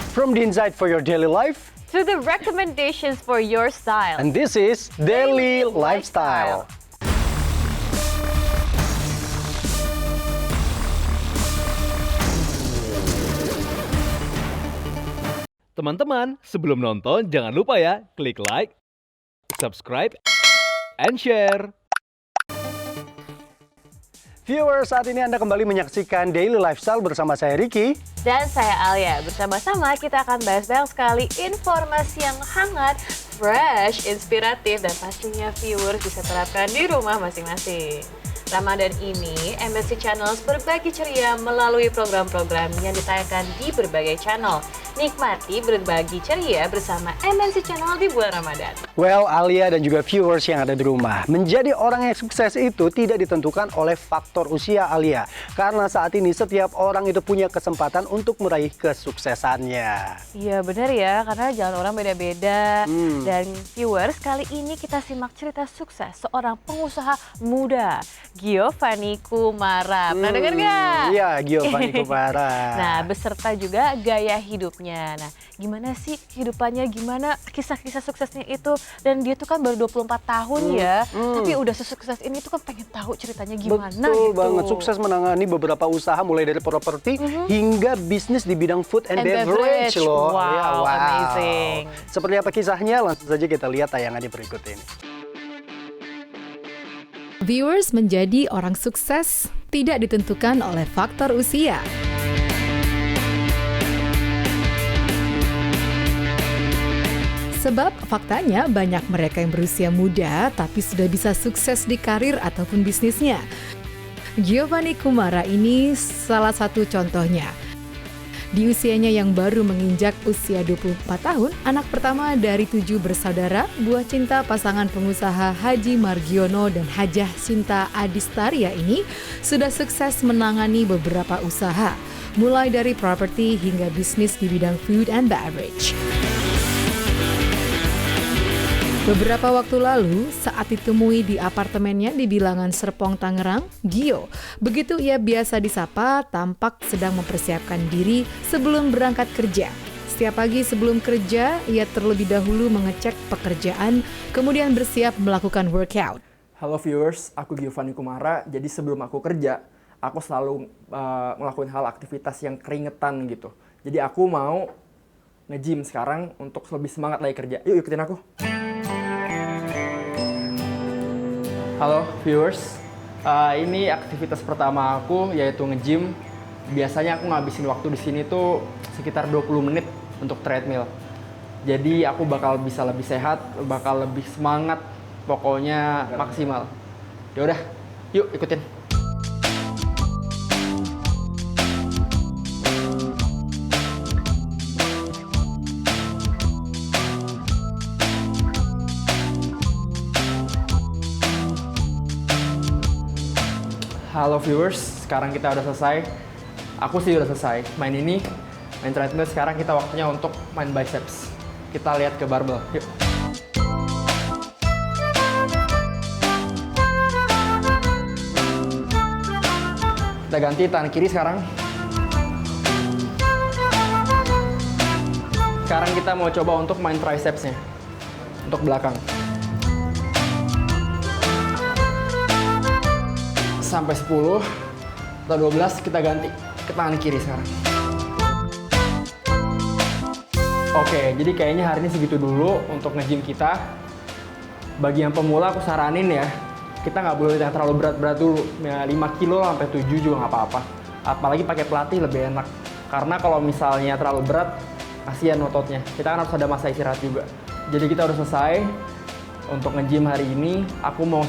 From the insight for your daily life to the recommendations for your style. and this is Daily Lifestyle. Teman-teman, sebelum nonton jangan lupa ya klik like, subscribe, and share. Viewers, saat ini Anda kembali menyaksikan Daily Lifestyle bersama saya Ricky. Dan saya Alia. Bersama-sama kita akan bahas banyak sekali informasi yang hangat, fresh, inspiratif, dan pastinya viewers bisa terapkan di rumah masing-masing. Ramadan ini, MNC Channels berbagi ceria melalui program-program yang ditayangkan di berbagai channel. Nikmati berbagi ceria bersama MNC Channel di bulan Ramadan. Well, Alia dan juga viewers yang ada di rumah, menjadi orang yang sukses itu tidak ditentukan oleh faktor usia Alia. Karena saat ini setiap orang itu punya kesempatan untuk meraih kesuksesannya. Iya benar ya, karena jalan orang beda-beda. Dan viewers, kali ini kita simak cerita sukses seorang pengusaha muda, Giovanni Kumara. Pernah dengar nggak? Iya, Giovanni Kumara. Nah, beserta juga gaya hidupnya. Nah, gimana sih kehidupannya, gimana kisah-kisah suksesnya itu. Dan dia tuh kan baru 24 tahun ya, tapi udah sesukses ini tuh kan pengen tahu ceritanya gimana. Betul gitu. banget, sukses menangani beberapa usaha mulai dari properti hingga bisnis di bidang food and beverage loh. Wow, Ya, amazing. Seperti apa kisahnya? Langsung saja kita lihat tayangan di berikut ini. Viewers, menjadi orang sukses tidak ditentukan oleh faktor usia. Sebab faktanya banyak mereka yang berusia muda tapi sudah bisa sukses di karir ataupun bisnisnya. Giovanni Kumara ini salah satu contohnya. Di usianya yang baru menginjak usia 24 tahun, anak pertama dari 7 bersaudara, buah cinta pasangan pengusaha Haji Margiono dan Hajah Sinta Adistaria ini sudah sukses menangani beberapa usaha, mulai dari properti hingga bisnis di bidang food and beverage. Beberapa waktu lalu, saat ditemui di apartemennya di Bilangan Serpong, Tangerang, Gio, begitu ia biasa disapa, tampak sedang mempersiapkan diri sebelum berangkat kerja. Setiap pagi sebelum kerja, ia terlebih dahulu mengecek pekerjaan, kemudian bersiap melakukan workout. Halo viewers, aku Giovanni Kumara. Jadi sebelum aku kerja, aku selalu ngelakuin hal aktivitas yang keringetan gitu. Jadi aku mau nge-gym sekarang untuk lebih semangat lagi kerja. Yuk ikutin aku. Halo viewers, ini aktivitas pertama aku yaitu nge-gym. Biasanya aku ngabisin waktu di sini tuh sekitar 20 menit untuk treadmill. Jadi aku bakal bisa lebih sehat, bakal lebih semangat, pokoknya maksimal. Yaudah, yuk ikutin. Halo viewers, sekarang kita udah selesai. Aku sih udah selesai main ini, main treadmill. Sekarang kita waktunya untuk main biceps. Kita lihat ke barbell, yuk. Kita ganti tangan kiri sekarang. Sekarang kita mau coba untuk main tricepsnya, untuk belakang. Sampai 10 atau 12 kita ganti ke tangan kiri sekarang. Oke, jadi kayaknya hari ini segitu dulu untuk nge-gym kita. Bagi yang pemula aku saranin ya, kita nggak boleh yang terlalu berat-berat dulu. Ya, 5 kilo sampai 7 juga nggak apa-apa. Apalagi pakai pelatih lebih enak. Karena kalau misalnya terlalu berat, kasihan ototnya. Kita kan harus ada masa istirahat juga. Jadi kita udah selesai. Untuk nge-gym hari ini, aku mau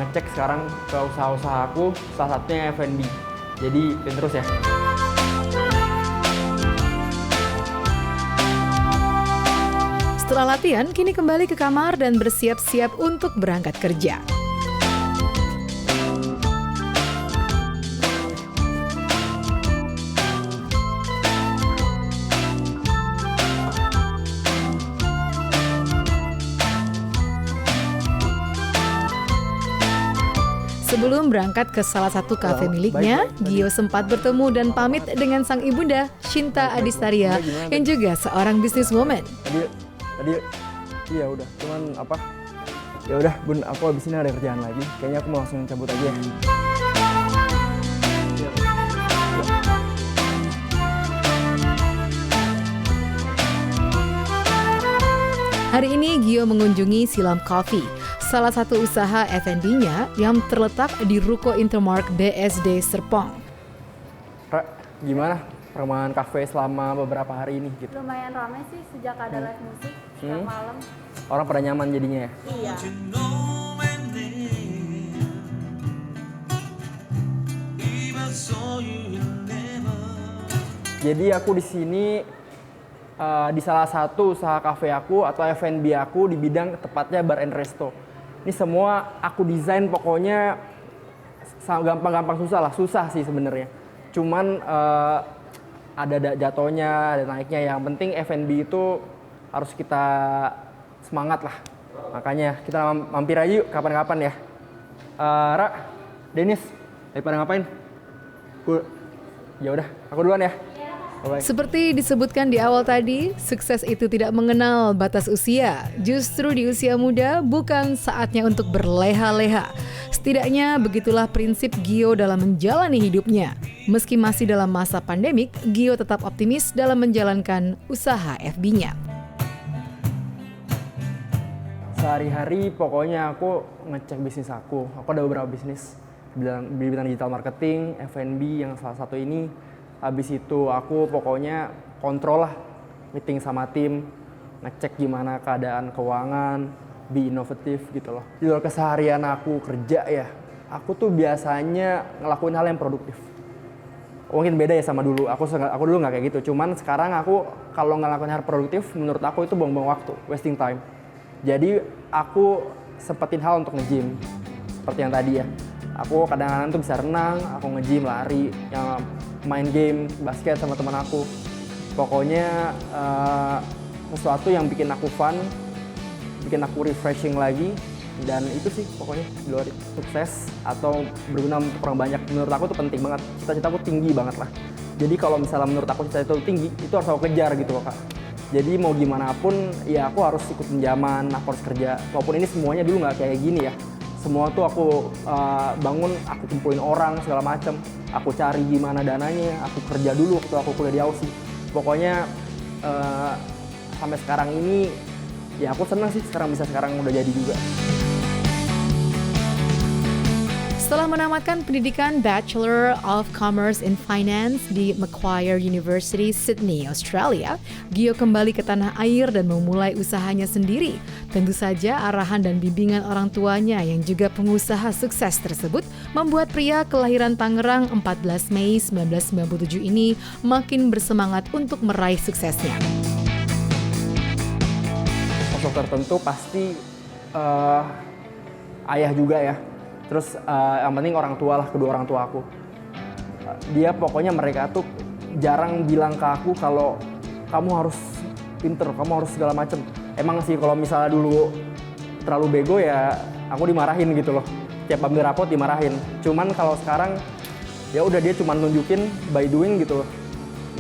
ngecek sekarang ke usaha-usaha aku, salah satunya F&B. Jadi ikutin terus ya. Setelah latihan, kini kembali ke kamar dan bersiap-siap untuk berangkat kerja. Sebelum Sebelum berangkat ke salah satu kafe miliknya, Gio sempat bertemu dan pamit dengan sang ibunda, Shinta Adistaria, yang juga seorang businesswoman. Tadi iya udah, cuman apa? Ya udah Bun, aku abis ini ada kerjaan lagi. Kayaknya aku mau langsung cabut aja ya. Hari ini Gio mengunjungi Silam Coffee, salah satu usaha F&B-nya yang terletak di Ruko Intermark BSD Serpong. Ra, gimana perkembangan kafe selama beberapa hari ini gitu? Lumayan ramai sih sejak ada live musik setiap malam. Orang pada nyaman jadinya ya? Iya. Jadi aku di sini di salah satu usaha kafe aku atau F&B aku di bidang tepatnya bar and resto. Ini semua aku desain pokoknya gampang-gampang susah sih sebenarnya. Cuman ada jatuhnya, ada naiknya. Yang penting F&B itu harus kita semangat lah. Makanya kita mampir aja yuk kapan-kapan ya. Ra, Dennis, daripada ngapain? Ya udah, aku duluan ya. Bye-bye. Seperti disebutkan di awal tadi, sukses itu tidak mengenal batas usia. Justru di usia muda bukan saatnya untuk berleha-leha. Setidaknya begitulah prinsip Gio dalam menjalani hidupnya. Meski masih dalam masa pandemik, Gio tetap optimis dalam menjalankan usaha FB-nya. Sehari-hari pokoknya aku ngecek bisnis aku. Aku ada beberapa bisnis di bidang digital marketing, F&B yang salah satu ini. Habis itu aku pokoknya kontrol lah, meeting sama tim, ngecek gimana keadaan keuangan, be inovatif gitu loh. Di luar keseharian aku kerja ya, aku tuh biasanya ngelakuin hal yang produktif. Mungkin beda ya sama dulu, aku dulu nggak kayak gitu. Cuman sekarang aku kalau ngelakuin hal produktif, menurut aku itu buang-buang waktu, wasting time. Jadi aku sempetin hal untuk nge-gym, seperti yang tadi ya. Aku kadang-kadang tuh bisa renang, aku nge-gym, lari, yang main game, basket sama teman aku. Pokoknya sesuatu yang bikin aku fun, bikin aku refreshing lagi. Dan itu sih pokoknya di luar itu. Sukses atau berguna untuk orang banyak, menurut aku tuh penting banget. Cita-citaku tinggi banget lah. Jadi kalau misalnya menurut aku cita-cita itu tinggi, itu harus aku kejar gitu loh Kak. Jadi mau gimana pun ya aku harus ikut zaman, aku harus kerja. Walaupun ini semuanya dulu nggak kayak gini ya. Semua tuh aku bangun, aku kumpulin orang segala macam. Aku cari gimana dananya, aku kerja dulu waktu aku kuliah di Aussie. Pokoknya sampai sekarang ini ya aku senang sih sekarang udah jadi juga. Setelah menamatkan pendidikan Bachelor of Commerce in Finance di Macquarie University, Sydney, Australia, Gio kembali ke tanah air dan memulai usahanya sendiri. Tentu saja arahan dan bimbingan orang tuanya yang juga pengusaha sukses tersebut membuat pria kelahiran Tangerang 14 Mei 1997 ini makin bersemangat untuk meraih suksesnya. Sosok tertentu pasti ayah juga ya. Terus yang penting orang tua lah, kedua orang tua aku. Dia pokoknya mereka tuh jarang bilang ke aku kalau kamu harus pinter, kamu harus segala macem. Emang sih kalau misalnya dulu terlalu bego ya aku dimarahin gitu loh. Tiap ambil rapot dimarahin. Cuman kalau sekarang ya udah dia cuma nunjukin by doing gitu loh.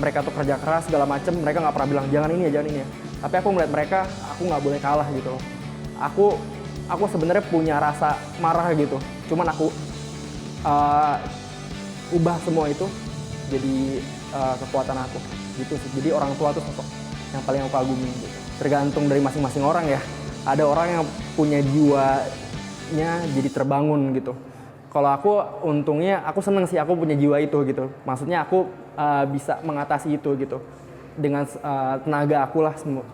Mereka tuh kerja keras segala macem, mereka nggak pernah bilang jangan ini ya. Tapi aku melihat mereka, aku nggak boleh kalah gitu loh. Aku sebenarnya punya rasa marah gitu. Cuman aku ubah semua itu jadi kekuatan aku gitu sih. Jadi orang tua tuh sosok yang paling aku kagumi gitu. Tergantung dari masing-masing orang ya. Ada orang yang punya jiwanya jadi terbangun gitu. Kalau aku untungnya aku seneng sih aku punya jiwa itu gitu. Maksudnya aku bisa mengatasi itu gitu dengan tenaga aku lah semua.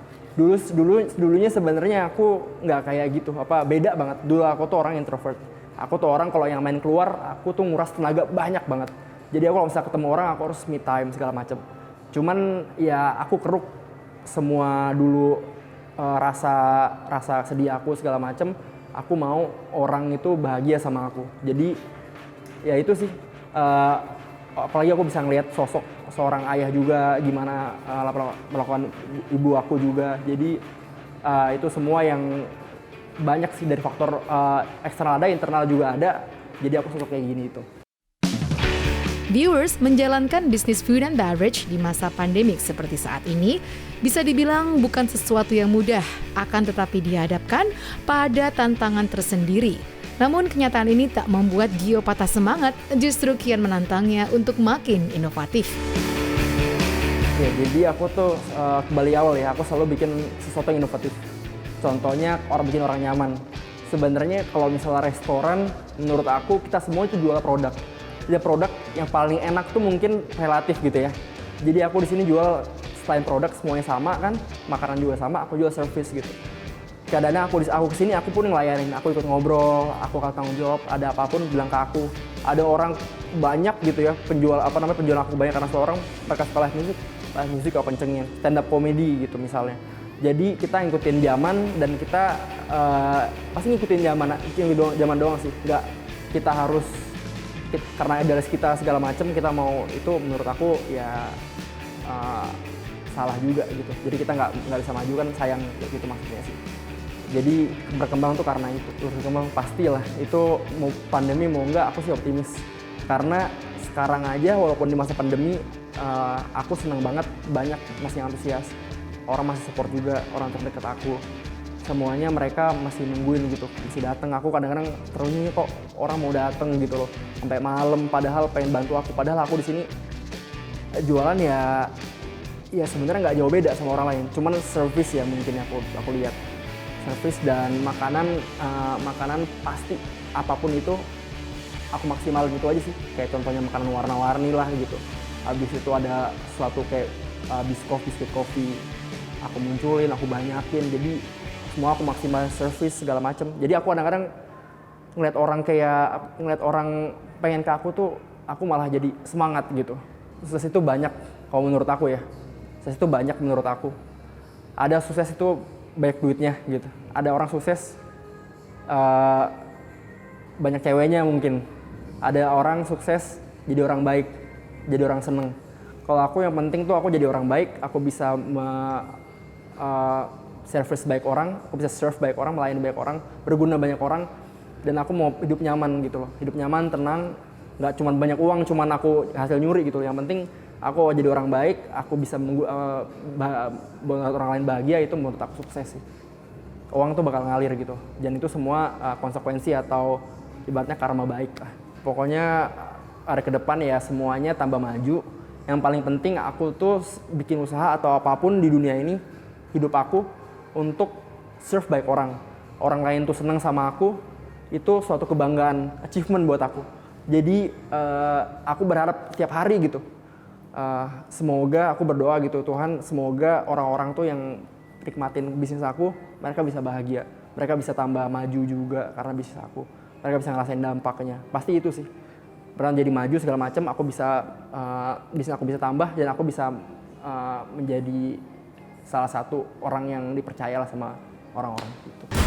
Dulunya sebenarnya aku nggak kayak gitu, beda banget. Dulu aku tuh orang introvert. Aku tuh orang kalau yang main keluar, aku tuh nguras tenaga banyak banget. Jadi aku kalau misalnya ketemu orang, aku harus me time segala macam. Cuman ya aku keruk semua dulu rasa sedih aku segala macam. Aku mau orang itu bahagia sama aku. Jadi ya itu sih. Apalagi aku bisa ngelihat sosok seorang ayah juga gimana melakukan ibu aku juga. Jadi itu semua yang banyak sih dari faktor eksternal ada, internal juga ada. Jadi aku suka kayak gini itu. Viewers, menjalankan bisnis food and beverage di masa pandemik seperti saat ini bisa dibilang bukan sesuatu yang mudah, akan tetapi dihadapkan pada tantangan tersendiri. Namun kenyataan ini tak membuat Gio patah semangat, justru kian menantangnya untuk makin inovatif. Ya, jadi aku tuh kembali awal ya, aku selalu bikin sesuatu yang inovatif. Contohnya bikin orang nyaman. Sebenarnya kalau misalnya restoran, menurut aku kita semua itu jual produk. Jadi produk yang paling enak tuh mungkin relatif gitu ya. Jadi aku di sini jual selain produk semuanya sama kan, makanan juga sama, aku jual service gitu. Kadang-kadang aku kesini aku pun ngelayanin, aku ikut ngobrol, aku akan tanggung jawab, ada apapun bilang ke aku. Ada orang banyak gitu ya, penjual aku banyak karena seorang mereka suka live music apa kencengnya, stand up comedy gitu misalnya. Jadi kita ngikutin zaman dan kita pasti ngikutin zaman doang sih, nggak kita harus karena idealis kita segala macam kita mau itu menurut aku ya salah juga gitu. Jadi kita nggak bisa maju kan sayang gitu maksudnya sih. Jadi berkembang tuh karena itu, terus berkembang pastilah itu mau pandemi mau enggak aku sih optimis karena sekarang aja walaupun di masa pandemi aku senang banget banyak masih antusias, orang masih support juga, orang terdekat aku. Semuanya mereka masih nungguin gitu, masih datang. Aku kadang-kadang terus nih kok orang mau datang gitu loh, sampai malam. Padahal pengen bantu aku. Padahal aku di sini jualan ya sebenarnya nggak jauh beda sama orang lain. Cuman service ya mungkin aku lihat service dan makanan pasti apapun itu aku maksimal gitu aja sih. Kayak contohnya makanan warna-warni lah gitu. Habis itu ada suatu kayak biskuit kopi. Aku munculin, aku banyakin. Jadi semua aku maksimal service segala macam. Jadi aku kadang-kadang ngeliat orang pengen ke aku tuh aku malah jadi semangat gitu. Sukses itu banyak kalau menurut aku ya. Sukses itu banyak menurut aku. Ada sukses itu banyak duitnya gitu. Ada orang sukses banyak ceweknya mungkin. Ada orang sukses jadi orang baik, jadi orang seneng. Kalau aku yang penting tuh aku jadi orang baik, aku bisa service baik orang, aku bisa serve baik orang, melayani baik orang, berguna banyak orang, dan aku mau hidup nyaman gitu loh. Hidup nyaman, tenang, nggak cuma banyak uang, cuman aku hasil nyuri gitu. Yang penting aku jadi orang baik, aku bisa membuat orang lain bahagia, itu menurut aku sukses sih. Uang tuh bakal ngalir gitu, dan itu semua konsekuensi atau ibaratnya karma baik lah. Pokoknya hari ke depan ya semuanya tambah maju. Yang paling penting aku tuh bikin usaha atau apapun di dunia ini, hidup aku untuk serve baik orang. Orang lain tuh senang sama aku, itu suatu kebanggaan, achievement buat aku. Jadi aku berharap tiap hari gitu, semoga aku berdoa gitu, Tuhan semoga orang-orang tuh yang nikmatin bisnis aku, mereka bisa bahagia, mereka bisa tambah maju juga karena bisnis aku, mereka bisa ngerasain dampaknya. Pasti itu sih, beneran jadi maju segala macam, aku bisa bisnis aku bisa tambah dan aku bisa menjadi salah satu orang yang dipercaya lah sama orang-orang gitu.